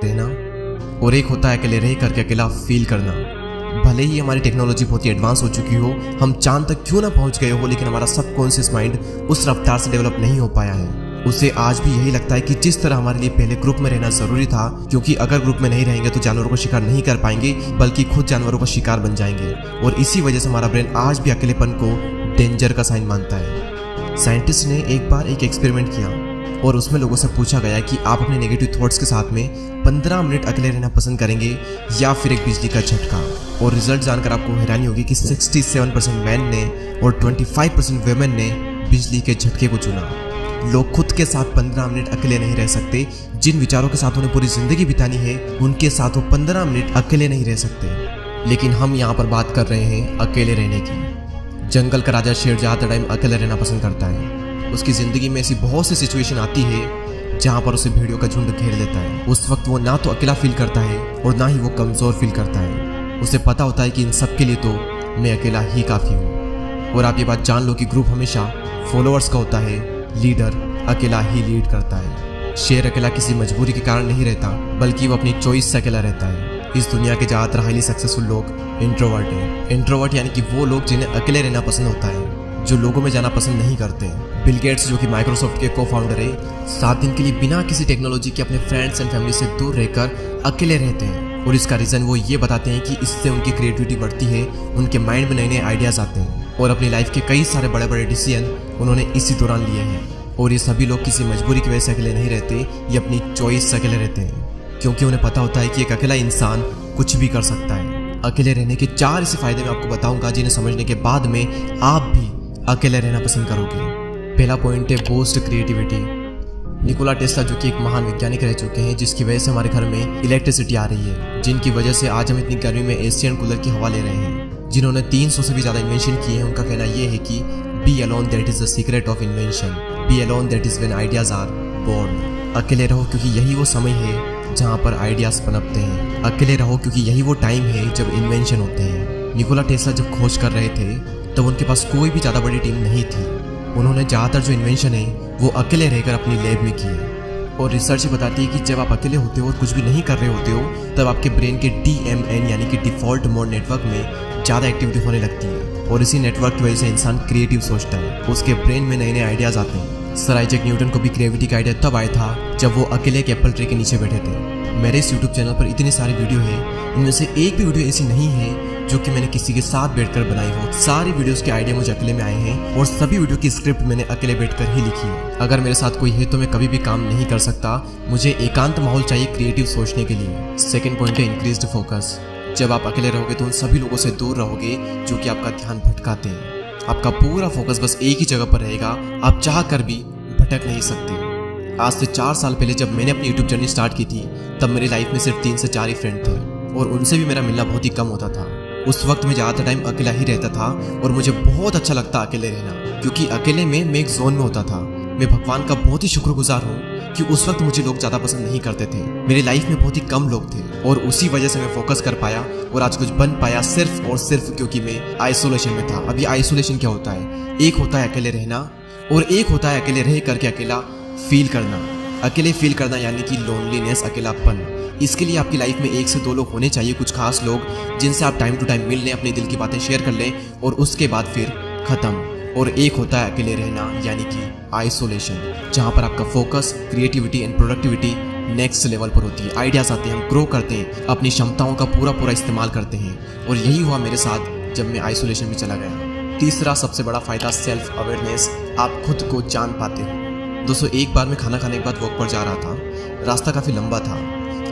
रहना, और एक होता है अकेले रह करके अकेला फील करना। भले ही हमारी टेक्नोलॉजी बहुत ही एडवांस हो चुकी हो, हम चांद तक क्यों ना पहुंच गए हो, लेकिन हमारा सबकॉन्शियस माइंड उस रफ्तार से डेवलप नहीं हो पाया है। उसे आज भी यही लगता है कि जिस तरह हमारे लिए पहले ग्रुप में रहना जरूरी था, क्योंकि अगर ग्रुप में नहीं रहेंगे तो जानवरों को शिकार नहीं कर पाएंगे, बल्कि खुद जानवरों का शिकार बन जाएंगे। और इसी वजह से हमारा ब्रेन आज भी अकेलेपन को डेंजर का साइन मानता है। साइंटिस्ट ने एक बार एक एक्सपेरिमेंट किया और उसमें लोगों से पूछा गया कि आप अपने नेगेटिव थॉट्स के साथ में 15 मिनट अकेले रहना पसंद करेंगे या फिर एक बिजली का झटका। और रिजल्ट जानकर आपको हैरानी होगी कि 67% मैन ने और 25% वुमेन ने बिजली के झटके को चुना। लोग खुद के साथ 15 मिनट अकेले नहीं रह सकते। जिन विचारों के साथ उन्हें पूरी जिंदगी बितानी है, उनके साथ वो 15 मिनट अकेले नहीं रह सकते। लेकिन हम यहाँ पर बात कर रहे हैं अकेले रहने की। जंगल का राजा शेर ज़्यादातर टाइम अकेले रहना पसंद करता है। उसकी ज़िंदगी में ऐसी बहुत सी सिचुएशन आती है जहाँ पर उसे भेड़ियों का झुंड घेर लेता है। उस वक्त वो ना तो अकेला फील करता है और ना ही वो कमज़ोर फील करता है। उसे पता होता है कि इन सब के लिए तो मैं अकेला ही काफ़ी हूँ। और आप ये बात जान लो कि ग्रुप हमेशा फॉलोअर्स का होता है, लीडर अकेला ही लीड करता है। शेर अकेला किसी मजबूरी के कारण नहीं रहता, बल्कि वो अपनी चॉइस से अकेला रहता है। इस दुनिया के ज़्यादातर हाईली सक्सेसफुल लोग इंट्रोवर्ट हैं। इंट्रोवर्ट यानी कि वो लोग जिन्हें अकेले रहना पसंद होता है, जो लोगों में जाना पसंद नहीं करते। बिल गेट्स, जो कि माइक्रोसॉफ्ट के को फाउंडर है, 7 दिन के लिए बिना किसी टेक्नोलॉजी के अपने फ्रेंड्स एंड फैमिली से दूर रहकर अकेले रहते हैं। और इसका रीज़न वो ये बताते हैं कि इससे उनकी क्रिएटिविटी बढ़ती है, उनके माइंड में नए नए आइडियाज़ आते हैं और अपनी लाइफ के कई सारे बड़े बड़े डिसीजन उन्होंने इसी दौरान लिए हैं। और ये सभी लोग किसी मजबूरी की वजह से अकेले नहीं रहते, ये अपनी चॉइस से अकेले रहते हैं, क्योंकि उन्हें पता होता है कि एक अकेला इंसान कुछ भी कर सकता है। अकेले रहने के 4 ऐसे फायदे मैं आपको बताऊंगा जिन्हें समझने के बाद में आप भी अकेले रहना पसंद करोगे। पहला पॉइंट है बूस्ट क्रिएटिविटी। निकोला टेस्ला, जो कि एक महान वैज्ञानिक रह चुके हैं, जिसकी वजह से हमारे घर में इलेक्ट्रिसिटी आ रही है, जिनकी वजह से आज हम इतनी गर्मी में एसी एंड कूलर की हवा ले रहे हैं, जिन्होंने 300 से भी ज़्यादा इन्वेंशन किए हैं। उनका कहना यह है कि be alone that is the secret of invention, be alone that is when ideas are born. अकेले रहो क्योंकि यही वो समय है जहाँ पर आइडियाज पनपते हैं। अकेले रहो क्योंकि यही वो टाइम है जब इन्वेंशन होते हैं। निकोला टेस्ला जब खोज कर रहे थे तब उनके पास कोई भी ज़्यादा बड़ी टीम नहीं थी। उन्होंने ज़्यादातर जो इन्वेंशन है वो अकेले रहकर अपनी लैब में किए। और रिसर्च बताती है कि जब आप अकेले होते हो और कुछ भी नहीं कर रहे होते हो, तब आपके ब्रेन के DMN यानी कि डिफ़ॉल्ट मोड नेटवर्क में ज़्यादा एक्टिविटी होने लगती है। और इसी नेटवर्क की वजह से इंसान क्रिएटिव सोचता है, उसके ब्रेन में नए नए आइडियाज़ आते हैं। सर आइजैक न्यूटन को भी ग्रेविटी का आइडिया तब आया था जब वो अकेले एक एप्पल ट्री के नीचे बैठे थे। मेरे इस यूट्यूब चैनल पर इतनी सारी वीडियो है, इनमें से एक भी वीडियो ऐसी नहीं है जो कि मैंने किसी के साथ बैठकर बनाई हो। सारी वीडियोस के आइडिया मुझे अकेले में आए हैं और सभी वीडियो की स्क्रिप्ट मैंने अकेले बैठकर ही लिखी है। अगर मेरे साथ कोई है तो मैं कभी भी काम नहीं कर सकता, मुझे एकांत माहौल चाहिए क्रिएटिव सोचने के लिए। सेकंड पॉइंट है इंक्रीज्ड फोकस। जब आप अकेले रहोगे तो उन सभी लोगों से दूर रहोगे जो कि आपका ध्यान भटकाते हैं। आपका पूरा फोकस बस एक ही जगह पर रहेगा, आप चाह कर भी भटक नहीं सकते। आज से 4 साल पहले जब मैंने अपनी यूट्यूब जर्नी स्टार्ट की थी, तब मेरी लाइफ में सिर्फ 3 से 4 ही फ्रेंड थे और उनसे भी मेरा मिलना बहुत ही कम होता था। उस वक्त मैं ज़्यादातर टाइम अकेला ही रहता था और मुझे बहुत अच्छा लगता अकेले रहना, क्योंकि अकेले में मैं एक जोन में होता था। मैं भगवान का बहुत ही शुक्रगुजार हूँ कि उस वक्त मुझे लोग ज़्यादा पसंद नहीं करते थे। मेरी लाइफ में बहुत ही कम लोग थे और उसी वजह से मैं फोकस कर पाया और आज कुछ बन पाया, सिर्फ और सिर्फ क्योंकि मैं आइसोलेशन में था। अब ये आइसोलेशन क्या होता है? एक होता है अकेले रहना और एक होता है अकेले रह करके अकेला फील करना। अकेले फील करना यानी कि लोनलीनेस, अकेलापन। इसके लिए आपकी लाइफ में 1 से 2 लोग होने चाहिए, कुछ खास लोग जिनसे आप टाइम टू टाइम मिल लें, अपने दिल की बातें शेयर कर लें और उसके बाद फिर खत्म। और एक होता है अकेले रहना यानी कि आइसोलेशन, जहाँ पर आपका focus, creativity and productivity next level पर होती है। आइडियाज आते हैं, हम ग्रो करते हैं, अपनी क्षमताओं का पूरा इस्तेमाल करते हैं। और यही हुआ मेरे साथ जब मैं आइसोलेशन में चला गया। तीसरा सबसे बड़ा फायदा सेल्फ अवेयरनेस। आप खुद को जान पाते हो। दोस्तों, एक बार मैं खाना खाने के बाद वॉक पर जा रहा था। रास्ता काफ़ी लंबा था,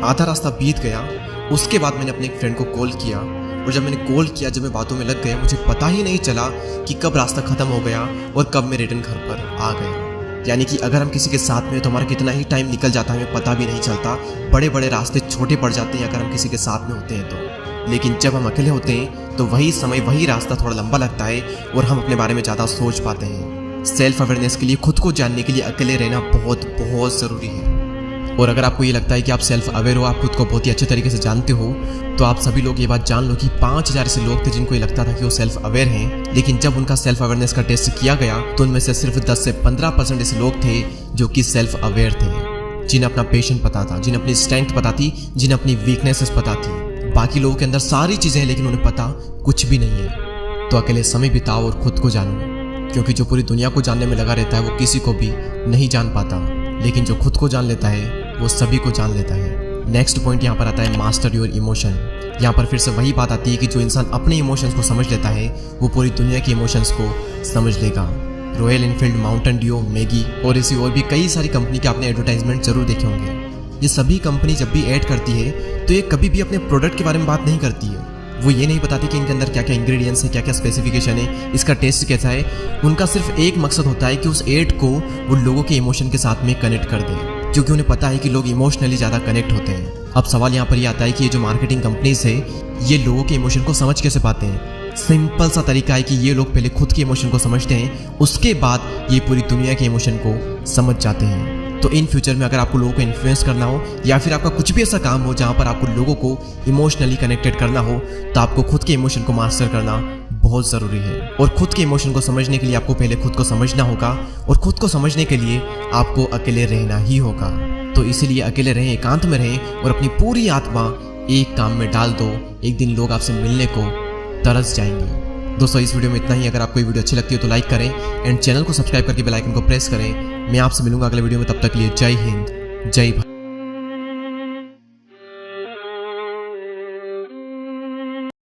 आधा रास्ता बीत गया। उसके बाद मैंने अपने एक फ्रेंड को कॉल किया और जब मैंने कॉल किया, जब मैं बातों में लग गया, मुझे पता ही नहीं चला कि कब रास्ता ख़त्म हो गया और कब मैं रिटर्न घर पर आ गया। यानी कि अगर हम किसी के साथ में तो हमारा कितना ही टाइम निकल जाता है हमें पता भी नहीं चलता। बड़े बड़े रास्ते छोटे पड़ जाते हैं अगर हम किसी के साथ में होते हैं तो। लेकिन जब हम अकेले होते हैं तो वही समय, वही रास्ता थोड़ा लंबा लगता है और हम अपने बारे में ज़्यादा सोच पाते हैं। सेल्फ अवेयरनेस के लिए, खुद को जानने के लिए अकेले रहना बहुत ज़रूरी है। और अगर आपको ये लगता है कि आप सेल्फ अवेयर हो, आप खुद को बहुत ही अच्छे तरीके से जानते हो, तो आप सभी लोग ये बात जान लो कि 5000 ऐसे लोग थे जिनको ये लगता था कि वो सेल्फ अवेयर हैं, लेकिन जब उनका सेल्फ अवेयरनेस का टेस्ट किया गया तो उनमें से सिर्फ 10 से 15% ऐसे लोग थे जो कि सेल्फ अवेयर थे। जिन्हें अपना पेशेंट पता था, जिन्हें अपनी स्ट्रेंथ पता थी, जिन्हें अपनी वीकनेसेस पता थी। बाकी लोगों के अंदर सारी चीज़ें हैं लेकिन उन्हें पता कुछ भी नहीं है। तो अकेले समय बिताओ और खुद को जानो, क्योंकि जो पूरी दुनिया को जानने में लगा रहता है वो किसी को भी नहीं जान पाता, लेकिन जो खुद को जान लेता है वो सभी को जान लेता है। नेक्स्ट पॉइंट यहाँ पर आता है मास्टर योर इमोशन। यहाँ पर फिर से वही बात आती है कि जो इंसान अपने इमोशंस को समझ लेता है वो पूरी दुनिया के इमोशंस को समझ लेगा। Royal Enfield, Mountain Dew, Maggi और ऐसी और भी कई सारी कंपनी के आपने एडवर्टाइजमेंट जरूर देखे होंगे। ये सभी कंपनी जब भी ऐड करती है तो ये कभी भी अपने प्रोडक्ट के बारे में बात नहीं करती है। वो ये नहीं बताती कि इनके अंदर क्या क्या इंग्रेडिएंट्स है, क्या क्या स्पेसिफिकेशन है, इसका टेस्ट कैसा है। उनका सिर्फ एक मकसद होता है कि उस एड को वो लोगों के इमोशन के साथ में कनेक्ट कर दे, क्योंकि उन्हें पता है कि लोग इमोशनली ज़्यादा कनेक्ट होते हैं। अब सवाल यहाँ पर ये आता है कि ये जो मार्केटिंग कंपनीज है ये लोगों के इमोशन को समझ कैसे पाते हैं। सिंपल सा तरीका है कि ये लोग पहले खुद के इमोशन को समझते हैं, उसके बाद ये पूरी दुनिया के इमोशन को समझ जाते हैं। तो इन फ्यूचर में अगर आपको लोगों को इन्फ्लुएंस करना हो या फिर आपका कुछ भी ऐसा काम हो जहाँ पर आपको लोगों को इमोशनली कनेक्टेड करना हो, तो आपको खुद के इमोशन को मास्टर करना बहुत ज़रूरी है। और खुद के इमोशन को समझने के लिए आपको पहले खुद को समझना होगा, और खुद को समझने के लिए आपको अकेले रहना ही होगा। तो इसीलिए अकेले रहें, एकांत में रहें और अपनी पूरी आत्मा एक काम में डाल दो। एक दिन लोग आपसे मिलने को तरस जाएंगे। दोस्तों इस वीडियो में इतना ही। अगर आपको ये वीडियो अच्छी लगती है तो लाइक करें एंड चैनल को सब्सक्राइब करके बेल आइकन को प्रेस करें। मैं आपसे मिलूंगा अगले वीडियो में, तब तक के लिए जय हिंद, जय भारत।